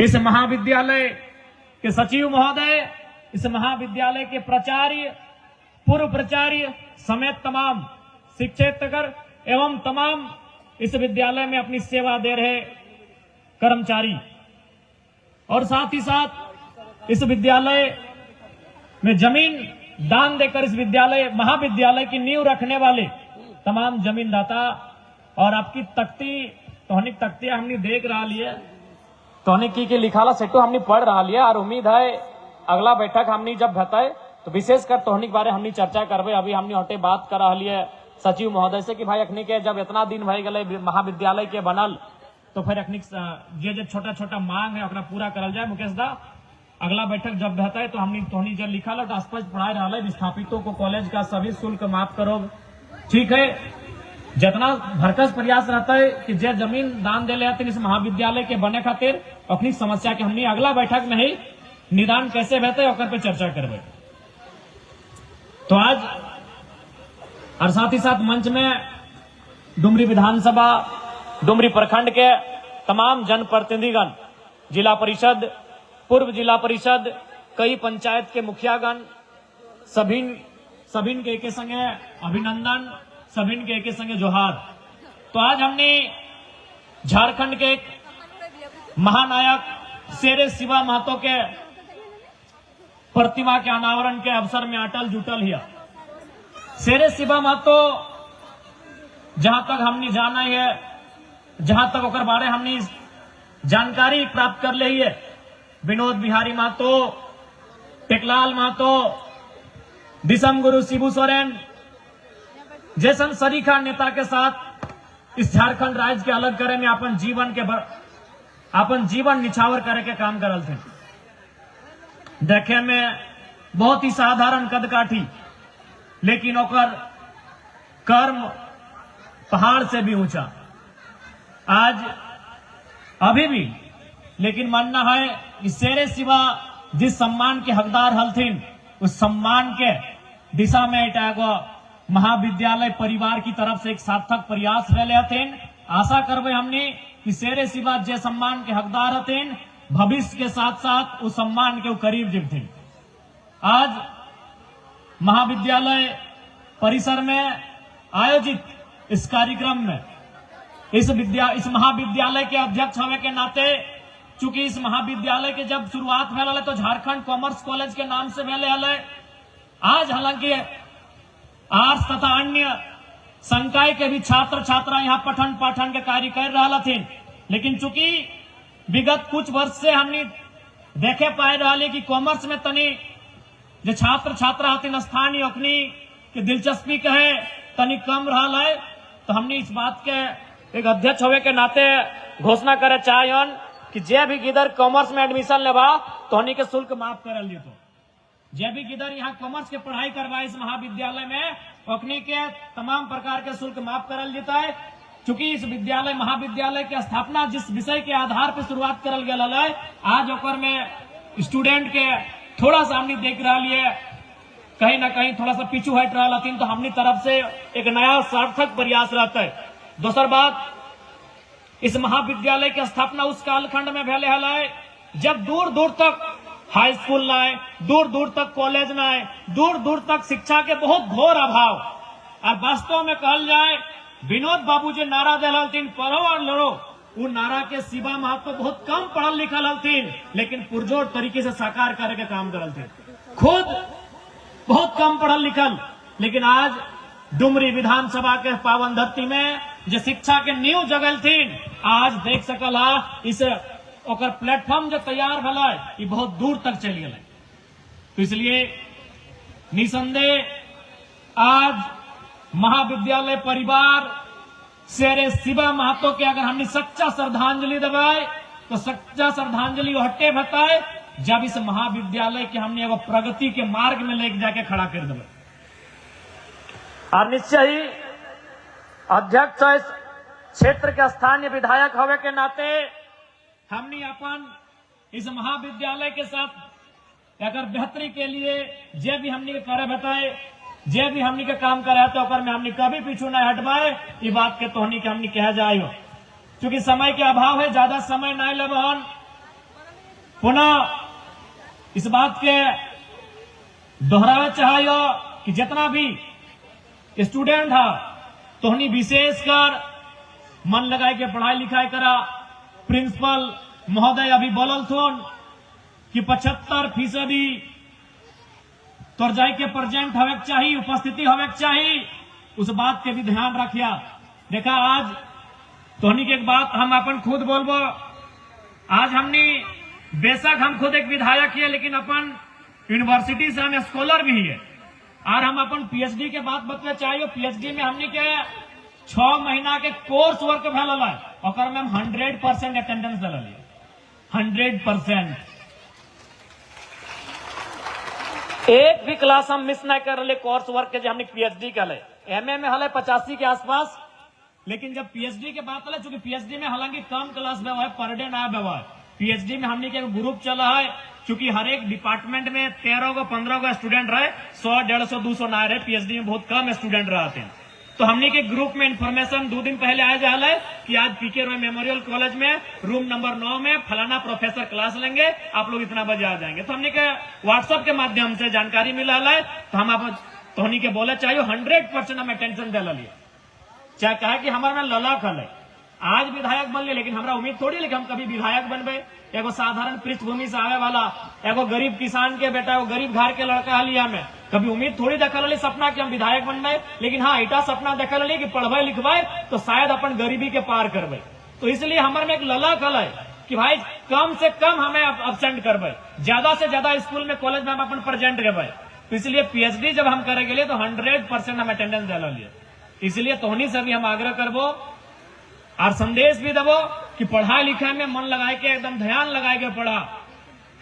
इस महाविद्यालय के सचिव महोदय, इस महाविद्यालय के प्राचार्य, पूर्व प्राचार्य समेत तमाम शिक्षकगण एवं तमाम इस विद्यालय में अपनी सेवा दे रहे कर्मचारी और साथ ही साथ इस विद्यालय में जमीन दान देकर इस विद्यालय महाविद्यालय की नींव रखने वाले तमाम जमीनदाता और आपकी तोहनिक तख्तियां हमने देख रहा लिया, तोहनिक की लिखाला सेटो हमने पढ़ रहा लिया और उम्मीद है अगला बैठक हमने जब बताए तो विशेषकर तोहनिक बारे हमने चर्चा करबे। अभी हमने हटे बात कर रहा लिया सचिव महोदय से कि भाई अखनी के जब इतना दिन भय गए महाविद्यालय के बनल तो फिर अखनी जे छोटा छोटा मांग है अपना पूरा करल जाए। मुकेश दा अगला बैठक जब रहता है तो हमने तोहनी जब लिखा लो तो स्पष्ट पढ़ाई रहा है विस्थापितों को कॉलेज का सभी शुल्क माफ करो। ठीक है, जितना भरकस प्रयास रहता है कि जे जमीन दान दे लेते इस महाविद्यालय के बने खातिर अपनी समस्या के हमने अगला बैठक में ही निदान कैसे बहते है पे चर्चा करवे। तो आज और साथ ही साथ मंच में डुमरी विधानसभा, डुमरी प्रखंड के तमाम जनप्रतिनिधिगण, जिला परिषद, पूर्व जिला परिषद, कई पंचायत के मुखियागण, सभी के संगे अभिनंदन, सभी के संगे जोहार। तो आज हमने झारखंड के एक महानायक शेरे शिवा महतो के प्रतिमा के अनावरण के अवसर में अटल जुटल हिया। शेरे शिवा महतो जहां तक हमने जाना है, जहां तक ओकर बारे हमने जानकारी प्राप्त कर ली है, विनोद बिहारी महतो, टेकलाल महतो, दिसम गुरु शिबू सोरेन जैसन सरीखा नेता के साथ इस झारखंड राज्य के अलग करे में अपन जीवन निछावर करे के काम करल थे। देखे में बहुत ही साधारण कद काठी, लेकिन ओकर कर्म पहाड़ से भी ऊंचा। आज अभी भी लेकिन मानना है कि शेरे शिवा जिस सम्मान के हकदार हलथिन उस सम्मान के दिशा में एगो महाविद्यालय परिवार की तरफ से एक सार्थक प्रयास रहे हथिन। आशा करबे हमने कि शेरे शिवा जे सम्मान के हकदार हथिन भविष्य के साथ साथ उस सम्मान के करीब जीवथिन। आज महाविद्यालय परिसर में आयोजित इस कार्यक्रम में इस महाविद्यालय के अध्यक्ष होने के नाते, चूंकि इस महाविद्यालय के जब शुरुआत भेल तो झारखंड कॉमर्स कॉलेज के नाम से भेल है। आज हालांकि आर्ट्स तथा अन्य संकाय के भी छात्र छात्रा यहाँ पठन पाठन के कार्य कर रहा थे, लेकिन चूंकि विगत कुछ वर्ष से हमने देखे पाए रहा कि कॉमर्स में तनी जो छात्र छात्रा हथिन स्थानीय अखनी के दिलचस्पी कहे तनी कम रहा है। तो हमने इस बात के एक अध्यक्ष होवे के नाते घोषणा करे चाहिए कि जे भी किधर कॉमर्स में एडमिशन लेवा तो हनी के शुल्क माफ कर लिए। तो जे भी किधर यहाँ कॉमर्स के पढ़ाई करवा इस महाविद्यालय में अखनी के तमाम प्रकार के शुल्क माफ करल जाता है। चूंकि इस विद्यालय महाविद्यालय की स्थापना जिस विषय के आधार पर शुरुआत करल गया है, आज ओकर में स्टूडेंट के थोड़ा सा हमने देख रहा लिए कहीं ना कहीं थोड़ा सा पीछू हट रहा थी। तो हमने तरफ से एक नया सार्थक प्रयास रहता है। दूसर बात, इस महाविद्यालय की स्थापना उस कालखंड में भेले है जब दूर दूर तक हाई स्कूल ना आए, दूर दूर तक कॉलेज ना आए, दूर दूर तक शिक्षा के बहुत घोर अभाव। और वास्तव में कहल जाए विनोद बाबू जो नारा दिल पढ़ो और लड़ो, वो नारा के शिवा महतो बहुत कम पढ़ल लिखल हथिन, लेकिन पुरजोर तरीके से साकार करे के काम करल थे। खुद बहुत कम पढ़ल लिखल, लेकिन आज डुमरी विधानसभा के पावन धरती में जो शिक्षा के नींव जगल थी, आज देख सकल इस ओकर प्लेटफॉर्म जो तैयार भला ये बहुत दूर तक चल गए। तो इसलिए निसंदेह आज महाविद्यालय परिवार शेरे शिवा महतो के अगर हमने सच्चा श्रद्धांजलि दबाए तो सच्चा श्रद्धांजलि हटे बताए जब इस महाविद्यालय के हमने एगो प्रगति के मार्ग में लेके जाके खड़ा कर देवे। और निश्चय ही अध्यक्ष इस क्षेत्र के स्थानीय विधायक होवे के नाते हमने अपन इस महाविद्यालय के साथ अगर बेहतरी के लिए जे भी हमने करे बताए, जे भी हमने के काम करे तो ओकर में हमने कभी पीछू न हटवाए। ये बात के तोहनी के हमने कह जाए, क्योंकि समय के अभाव है, ज्यादा समय नहीं लेबहन। पुनः इस बात के दोहरावे चाहिए कि जितना भी स्टूडेंट है तोहनी विशेषकर मन लगाए के पढ़ाई लिखाई करा। प्रिंसिपल महोदय अभी बोलल थोन कि 75% तोर जाए के प्रेजेंट होवे के चाहिए, उपस्थिति होवे के चाहिए। उस बात के भी ध्यान रखिया। देखा आज तोहनी के एक बात हम अपन खुद बोलबो, आज हमनी बेशक हम खुद एक विधायक है लेकिन अपन यूनिवर्सिटी से हम स्कॉलर भी है और हम अपन पीएचडी के बात बतवे चाहिए। पीएचडी में हमनी के 6 महीना के कोर्स वर्क भेल है और में 100% अटेंडेंस दिल 100%। एक भी क्लास हम मिस नहीं कर रहे कोर्स वर्क के। हमने पीएचडी कर एमए में हल 85 के आसपास, लेकिन जब पीएचडी के बात चले, चूंकि पीएचडी में हालांकि कम क्लास व्यवहार पर डे ना व्यवहार, पीएचडी में हमने के ग्रुप चला है। चूंकि हर एक डिपार्टमेंट में 13 को 15 को स्टूडेंट रहे, 100 150 200 ना रहे। पीएचडी में बहुत कम स्टूडेंट रहते हैं। तो हमने के ग्रुप में इंफॉर्मेशन 2 दिन पहले आया जा है कि आज पीके रॉय मेमोरियल कॉलेज में रूम नंबर 9 में फलाना प्रोफेसर क्लास लेंगे, आप लोग इतना बजे आ जाएंगे। तो हमने के व्हाट्सएप के माध्यम से जानकारी मिला है। तो हम आप तोहनी के बोले चाहिए 100% हम अटेंशन दे लिया। चाहे कहे कि हमारे में ललक है, आज विधायक बन लिए लेकिन हमारा उम्मीद थोड़ी लेकिन हम कभी विधायक बनबे। एगो साधारण पृष्ठभूमि से आवे वाला एगो गरीब किसान के बेटा, एगो गरीब घर के लड़का हलिया में कभी उम्मीद थोड़ी देखा ली सपना कि हम विधायक बनबे। लेकिन हाँ इटा सपना देखा ली कि पढ़बे लिखबे तो शायद अपन गरीबी के पार करबे। तो इसलिए हमारे में एक ललक है कि भाई कम से कम हमें अब्सेंट करबे, ज्यादा से ज्यादा स्कूल में कॉलेज में हम अपन प्रेजेंट करबे। तो इसलिए पीएचडी जब हम करे के लिए तो 100% हम अटेंडेंस दिला लिए। इसलिए तोहनी से भी हम आग्रह करबो और संदेश भी देवो कि पढ़ाई लिखाई में मन लगाए के एकदम ध्यान लगाए के पढ़ा।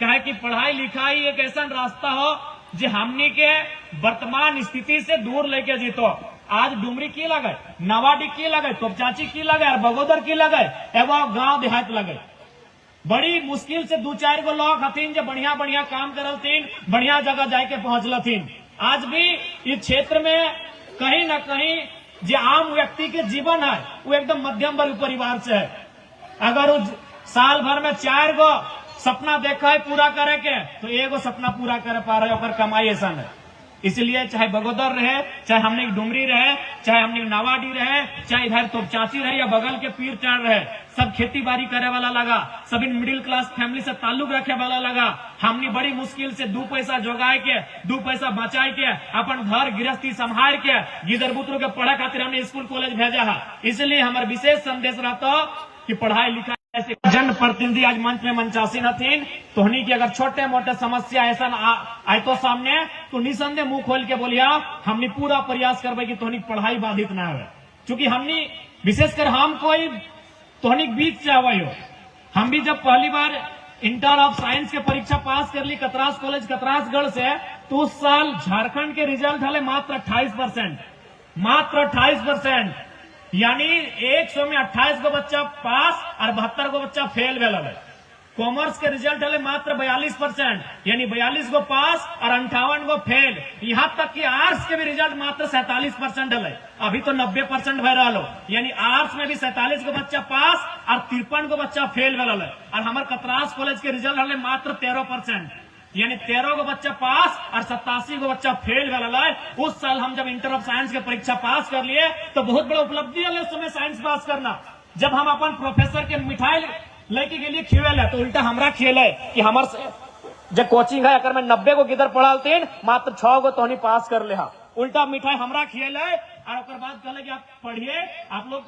कहे कि पढ़ाई लिखाई एक ऐसा रास्ता हो जो हमनी के वर्तमान स्थिति से दूर लेके जीतो। आज डुमरी की लगे, नवाडी की लगे, तोपचाची की लगे और बगोदर की लगे, एवं गांव देहात लगे। बड़ी मुश्किल से 2-4 गो लोग हथिन जो बढ़िया बढ़िया काम करलथिन, बढ़िया जगह जाके पहुंचलथिन। आज भी इस क्षेत्र में कहीं न कहीं जो आम व्यक्ति के जीवन है वो एकदम मध्यम वर्ग परिवार से है। अगर वो साल भर में 4 गो सपना देखा है पूरा करे के तो एगो सपना पूरा कर पा रहे और कमाई ऐसा है। इसलिए चाहे बगोदर रहे, चाहे हमने डुमरी रहे, चाहे हमने नावाडी रहे, चाहे इधर तोपचाची रहे या बगल के पीर चार रहे, सब खेती बाड़ी करे वाला लगा, सभी मिडिल क्लास फैमिली से ताल्लुक रखे वाला लगा। हमने बड़ी मुश्किल से 2 पैसा जोगाए के, 2 पैसा बचाए के, अपन घर गृहस्थी संभाल के गिदर बुतरू के पढ़े खातिर हमने स्कूल कॉलेज भेजा है। इसलिए हमारा विशेष संदेश रहता कि पढ़ाई लिखाई ऐसे जन प्रतिनिधि आज मंच में मंचासीन हथिन। तोहनी की अगर छोटे मोटे समस्या ऐसा आए तो सामने तो निसंदेह मुंह खोल के बोलिया, हमने पूरा प्रयास करबे कि तोहनी पढ़ाई बाधित ना हो। क्योंकि हमने विशेषकर हम कोई तोहनी बीच से आवे हो। हम भी जब पहली बार इंटर ऑफ साइंस के परीक्षा पास कर ली कतरास कॉलेज कतरासगढ़ से, तो उस साल झारखंड के रिजल्ट हले मात्र 28%, मात्र 28%। यानी 100 में 28 गो बच्चा पास और 72 गो बच्चा फेल भेल है। कॉमर्स के रिजल्ट है मात्र 42%, यानी 42 गो पास और 58 गो फेल। यहाँ तक कि आर्ट्स के भी रिजल्ट मात्र 47% है। अभी तो 90% भर रहा हो, यानी आर्ट्स में भी 47 गो बच्चा पास और 53 गो बच्चा फेल भेल है। और हमारे कतरास कॉलेज के रिजल्ट है मात्र 13%, यानी 13 गो बच्चा पास और 87 गो बच्चा फेल भेल है। उस साल हम जब इंटर ऑफ साइंस के परीक्षा पास कर लिए तो बहुत बड़ा उपलब्धि है उस समय साइंस पास करना। जब हम अपन प्रोफेसर के मिठाई लेके के लिए खिवेल है तो उल्टा हमरा खेल है कि हमारे जो कोचिंग है अगर मैं 90 को किधर पढ़ालतीन मात्र 6 गो तोहनी पास कर ले। उल्टा मिठाई हमरा खेल है और उसके बाद कहले कि आप पढ़िए, आप लोग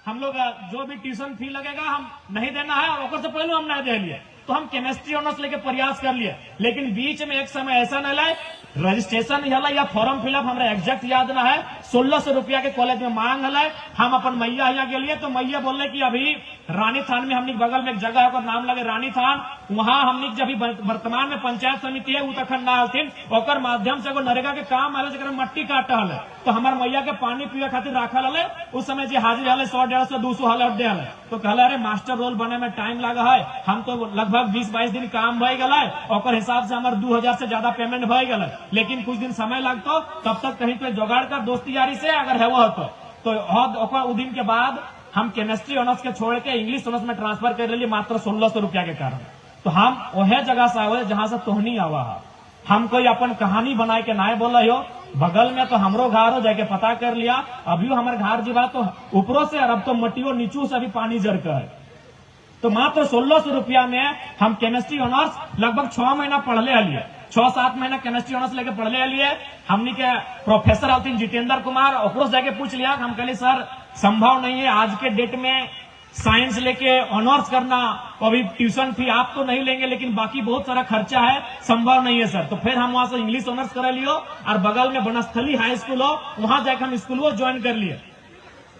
हम लोग जो भी ट्यूशन फी लगेगा हम नहीं देना है और से पहले हम नहीं दे लिए। तो हम केमिस्ट्री ऑनर्स लेके प्रयास कर लिए, लेकिन बीच में एक समय ऐसा न लाए रजिस्ट्रेशन या फॉर्म फिलअप हमारा एग्जैक्ट याद ना है, 1600 रुपया के कॉलेज में मांग है। हम अपन मैया यहाँ के लिए तो मैया बोले कि अभी रानी थान में हमने बगल में एक जगह है नाम लगे रानी थान, वहां हमने जब वर्तमान में पंचायत समिति है उत्तराखंड ना हथिन और माध्यम से नरेगा के काम आए जरा मट्टी काट है। तो हमारे मैया के पानी पिए खातिर रखल है। उस समय जी हाजिर है 100 150 200 हल दे है। तो कहला अरे मास्टर रोल बने में टाइम लगा है, हम तो लगभग 20-22 दिन काम भय गल और हिसाब से हमारे 2000 से ज्यादा पेमेंट भय गल, लेकिन कुछ दिन समय लगता तब तक कहीं पे जुगाड़ कर दोस्ती यारी से अगर है वो तो दिन के बाद हम केमिस्ट्री ऑनर्स के छोड़ के इंग्लिश ऑनर्स में ट्रांसफर कर लिए मात्र 1600 रुपया के कारण। तो हम वह जगह से आवे जहां से तोहनी आवा है। हम कोई अपन कहानी बनाए के नाय बोल हो, बगल में तो हमरो घर हो, जाके पता कर लिया। अभी हमारे घर जीवा तो ऊपरों से, और अब तो मटियो नीचू से अभी पानी जर का है। तो मात्र 1600 रुपया में हम केमिस्ट्री ऑनर्स लगभग 6 महीना पढ़ले हलिए, 6-7 महीना केमिस्ट्री ऑनर्स लेके पढ़ले हलिए। हमनी के प्रोफेसर हथिन जितेंद्र कुमार, ओकरो से जाके पूछ लिया। हम कहली सर संभव नहीं है आज के डेट में साइंस लेके ऑनर्स करना, अभी ट्यूशन फी आप तो नहीं लेंगे लेकिन बाकी बहुत सारा खर्चा है, संभव नहीं है सर। तो फिर हम वहां से इंग्लिश ऑनर्स कर लियो, और बगल में बनस्थली हाई स्कूल हो, वहां जाकर हम स्कूल ज्वाइन कर लिए।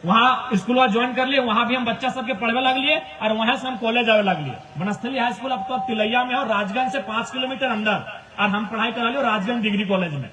वहां स्कूल ज्वाइन कर लिए, वहां भी हम बच्चा सबके पढ़वे लगलिए, और वहां से हम कॉलेज आवे लगलिए। बनस्थली हाई स्कूल अब तो तिलैया में हो, राजगंज से 5 किलोमीटर अंदर, और हम पढ़ाई करा लियो राजगंज डिग्री कॉलेज में।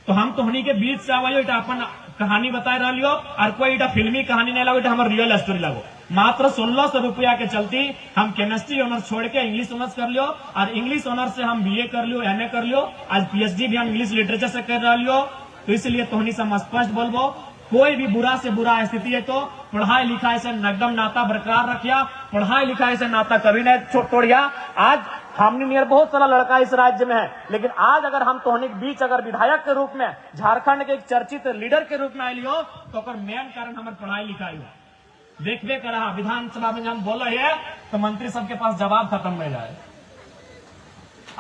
तो हम तोहनी के बीच से आवायो, इटा अपन कहानी बताए रहा लियो, और कोई इटा फिल्मी कहानी नहीं लगो, इटा हमारे रियल स्टोरी लगो। मात्र 1600 रुपया के चलती हम केमिस्ट्री ऑनर्स छोड़ के इंग्लिश ऑनर्स कर लियो, और इंग्लिश ऑनर्स से हम बीए कर लियो, एमए कर लियो, आज पीएचडी भी हम इंग्लिश लिटरेचर से कर रहा लियो। तो इसलिए तोहनी से हम स्पष्ट बोलबो, कोई भी बुरा से बुरा स्थिति है तो पढ़ाई लिखाई से एकदम नाता बरकरार रखिया, पढ़ाई लिखाई से नाता कभी नहीं तोड़िया। आज हमने नियर बहुत सारा लड़का इस राज्य में है, लेकिन आज अगर हम तोहनी के बीच अगर विधायक के रूप में, झारखंड के एक चर्चित लीडर के रूप में आये हो, तो मेन कारण हमारे पढ़ाई लिखाई हो। देखबे करा विधानसभा में हम बोले है तो मंत्री सबके पास जवाब खत्म हो जाए।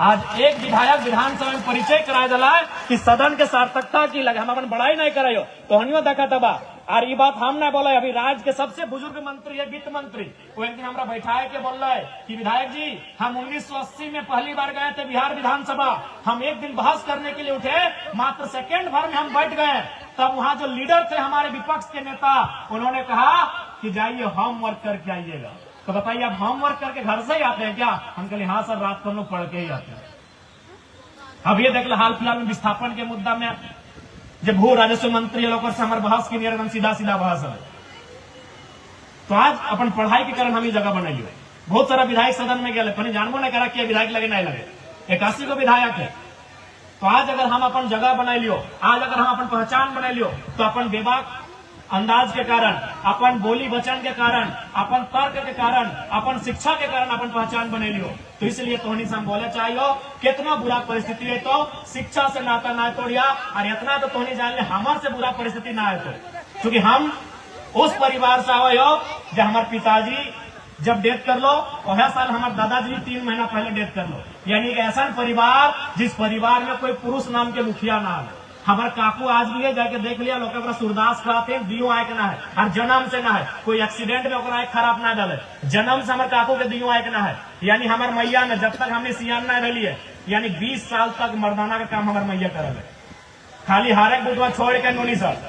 आज एक विधायक विधानसभा में परिचय कराए दिला कि सदन के सार्थकता की लगे, हम अपन बड़ाई नहीं करायो तो हनियो देखा तबा। और ये बात हम नहीं बोले, अभी राज्य के सबसे बुजुर्ग मंत्री है वित्त मंत्री, वो एक दिन हमारा बैठाए के बोल रहे है कि विधायक जी हम 1980 में पहली बार गए थे बिहार विधानसभा, हम एक दिन बहस करने के लिए उठे, मात्र सेकेंड भर में हम बैठ गए। तब वहां जो लीडर थे हमारे विपक्ष के नेता, उन्होंने कहा कि जाइए होमवर्क करके आइएगा। तो बताइए आप होमवर्क करके घर से ही आते हैं क्या? हम कहले हाँ सर, रात को हम लोग पढ़ के ही आते हैं। अब ये देख लो हाल फिलहाल में विस्थापन के मुद्दा में जब भू राजस्व मंत्री लोग से हमारे बहस की एकदम सीधा सीधा बहस है। तो आज अपन पढ़ाई के कारण हम ये जगह बनाई हुई, बहुत सारा विधायक सदन में गए, पर जानबो नहीं करा कि विधायक लगे नहीं लगे, 81 को विधायक है। तो आज अगर हम अपन जगह बनाई लियो, आज अगर हम अपन पहचान बनाई लियो, तो अपन बेबाक अंदाज के कारण, अपन बोली वचन के कारण, अपन तर्क के कारण, अपन शिक्षा के कारण अपन पहचान बने लियो। तो इसलिए तोहनी से हम बोले चाहिए, कितना बुरा परिस्थिति है तो शिक्षा से नाता ना तोड़िया, और इतना तो तोहनी जान ले हमारे से बुरा परिस्थिति ना है। तो क्योंकि हम उस परिवार से आवे हो जब हमारे पिताजी जब डेथ कर लो, वह साल हमारे दादाजी 3 महीना पहले डेथ कर लो। यानी कि ऐसा परिवार जिस परिवार में कोई पुरुष नाम के मुखिया ना है। हमारे काकू आज भी है, जाके देख लिया लोग सूरदास कराते हैं, दियो आए के ना है, और जन्म से ना है, कोई एक्सीडेंट में ओकरा खराब ना डाले, जन्म से हमारे काकू के दियो आए के ना है। यानी हमारे मैया ने जब तक हमने सियान ना रही है, यानी 20 साल तक मर्दाना का काम हमारे मैया करल है। खाली हारे बुधवा छोड़ के नोनी सर,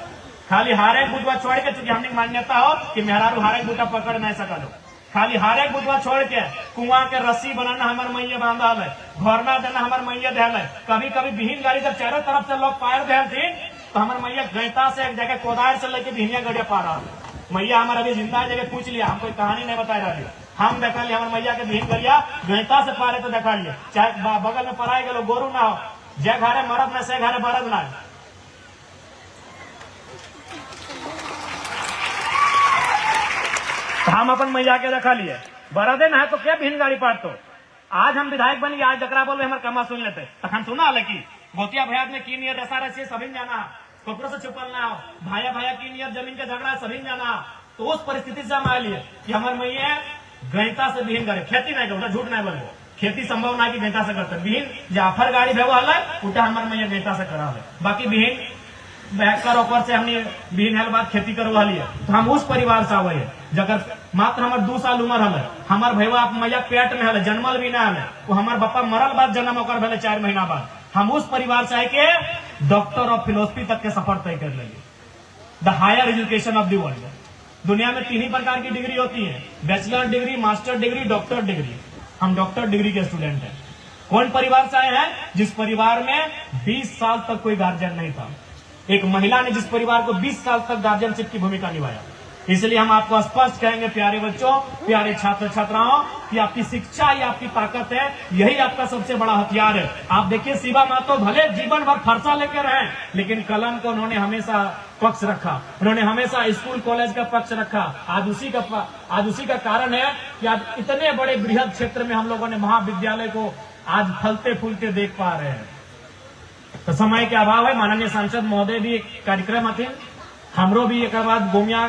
खाली हारे बुधवा छोड़ के, चूंकि हमने मान्यता हो कि मेहरारू हारे बूटा पकड़ नहीं सकल, खाली हारे बुधवा छोड़ के कुआं के रस्सी बनाना हमारे मैया बांधा है, घोरना देना हमारे मैया दे है। कभी कभी बिहीन गाड़ी जब चारों तरफ से लोग पायर दे थी तो हमारे मैया गैता से एक जगह कोदार से लेके बिहनिया गड़िया पा रहा है। मैया हमारा अभी जिंदा जगह पूछ लिया, हम कोई कहानी नहीं बता रही, हम देखा लिया हमारे मैया के बिहीन गड़िया गैता से पारे तो देखा लिए, चाहे बगल में पराए गए गोरू ना हो, जय घरे मरद न से घरे बरद ना। हम अपन मैया के रखा लिए, बरदे ना है तो क्या भिन्न गाड़ी पाट। तो आज हम विधायक बन गए, आज जकरा बोल हमारे कमा सुन लेते, तखन सुना हाल की गोतिया भैया में की नियत ऐसा रही सभी जाना, कपड़ों से छुपल ना हो, भाया भाया की नियत जमीन के झगड़ा सभी जाना। तो उस परिस्थिति से हम आए लिए कि हमारे मैया गैता से बिहीन करे, खेती नहीं करो, झूठ नहीं बोले, खेती संभव ना कि गैता से करते, बिहीन जाफर गाड़ी भेवा है उठा हमारे मैया गैता से करा है, बाकी बिहीन बैकर ऊपर से हमने बिहीन है बाद खेती करवा लिया। तो हम उस परिवार से आवे है जगह मात्र हमारे 2 साल उम्र है, हमार भैया मैया पेट में है, जन्मल भी ना है, वो हमारे बापा मरल बाद जन्म होकर भले 4 महीना बाद। हम उस परिवार से आए के डॉक्टर ऑफ फिलोसफी तक के सफर तय कर लेंगे, the higher education of the world. दुनिया में 3 ही प्रकार की डिग्री होती है, bachelor degree, master degree, doctor degree. हम डॉक्टर डिग्री के स्टूडेंट हैं। कौन परिवार से आए हैं? जिस परिवार में 20 साल तक कोई गार्जियन नहीं था। एक महिला ने जिस परिवार को 20 साल तक गार्जियनशिप की भूमिका निभाया, इसलिए हम आपको स्पष्ट कहेंगे प्यारे बच्चों, प्यारे छात्र छात्राओं, कि आपकी शिक्षा ही आपकी ताकत है, यही आपका सबसे बड़ा हथियार है। आप देखिए शिवा महतो भले जीवन भर फरसा लेकर रहे, लेकिन कलम को उन्होंने हमेशा पक्ष रखा, उन्होंने हमेशा स्कूल कॉलेज का पक्ष रखा। आज उसी का कारण है कि आज इतने बड़े बृहद क्षेत्र में हम लोगों ने महाविद्यालय को आज फलते फूलते देख पा रहे हैं। तो समय के अभाव है, माननीय सांसद महोदय भी एक कार्यक्रम हथिन, हमरो भी एक बाद गोमिया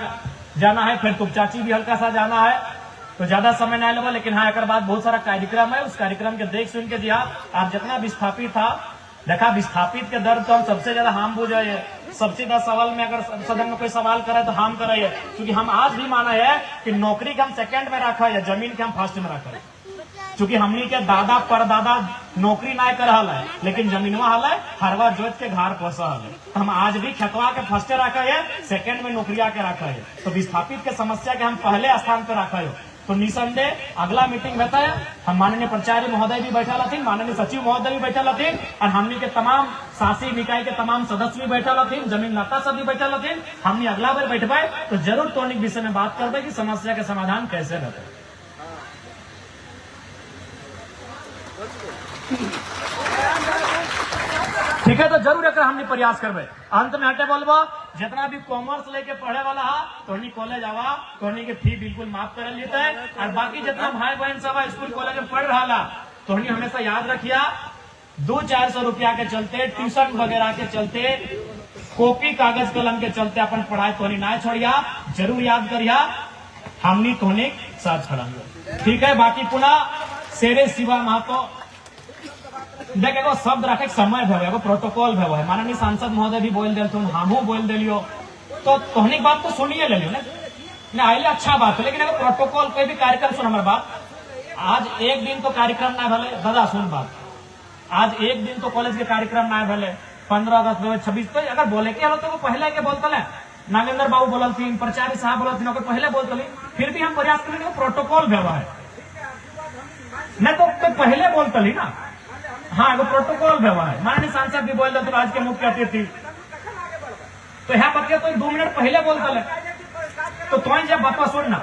जाना है, फिर तुपचाची भी हल्का सा जाना है, तो ज्यादा समय नहीं लेगा। लेकिन हाँ, एक बाद बहुत सारा कार्यक्रम है, उस कार्यक्रम के देख सुन के दिया। आप जितना विस्थापित था देखा, विस्थापित के दर्द तो हम सबसे ज्यादा हम बुझे, सबसे ज्यादा सवाल में अगर सदन में कोई सवाल करे तो हम करे, क्योंकि हम आज भी माना है कि नौकरी के हम सेकंड में रखा है, जमीन के हम फर्स्ट में रखा है। क्योंकि हमनी के दादा परदादा नौकरी ना कर रहा है, लेकिन जमीनवा हल है, हरवा जोत के घर पोसा है। हम आज भी खेतवा के फर्स्ट रखा है, सेकंड में नौकरिया के रखा है। तो विस्थापित के समस्या के हम पहले स्थान पर रखा है। तो निसंदेह अगला मीटिंग रहता है, हम माननीय प्राचार्य महोदय भी बैठा लथिन, माननीय सचिव महोदय भी बैठा लथिन, और हमनी के तमाम शासी निकाय के तमाम सदस्य भी बैठा लथिन, जमीन लता सब भी बैठा लथिन। हमनी अगला बार बैठबे तो जरूर टॉनिक विषय में बात करबे कि समस्या के समाधान कैसे रहते। ठीक है, तो जरूर एक हमने प्रयास करबे। अंत में हटे बोलबो, जितना भी कॉमर्स लेके पढ़े वाला है तोहनी कॉलेज आवा, तोहनी के फी बिल्कुल माफ कर लेते है। और बाकी जितना भाई बहन सब स्कूल कॉलेज में पढ़ रहा तोहनी हमेशा याद रखिया, 200-400 रुपया के चलते, ट्यूशन वगैरह के चलते, कॉपी कागज कलम के चलते अपन पढ़ाई तोहनी ना छोड़िया, जरूर याद करिया, हमनी तोहनी साथ खड़ांगे। ठीक है, बाकी पुनः शेरे शिवा महतो देखे को शब्द रखे समय भवे, प्रोटोकॉल भवे है। माननीय सांसद महोदय भी बोल दिल, तुम हमू बोल दिलियो, तो तोहनी बात तो सुनिए ले लियो ना आइले, अच्छा बात है। लेकिन अगर प्रोटोकॉल कोई भी कार्यक्रम सुन हमारे बात, आज एक दिन तो कार्यक्रम ना भले, दादा सुन बात, आज एक दिन तो कॉलेज के कार्यक्रम ना भले, 15 अगस्त 2026 पे अगर बोले के तो वो पहले के बोलते है, नागेंद्र बाबू बोलल थी, प्राचार्य साहब बोलल थी, पहले बोलते, फिर भी हम प्रयास करेंगे प्रोटोकॉल भवा है न, तो पहले बोलते ना। हाँ, वो प्रोटोकॉल व्यवहार है। माननीय सांसद भी बोल रहे थे आज के मुख्य अतिथि, तो यहाँ बच्चे तो 2 मिनट पहले बोलते, तो जब बात सुन ना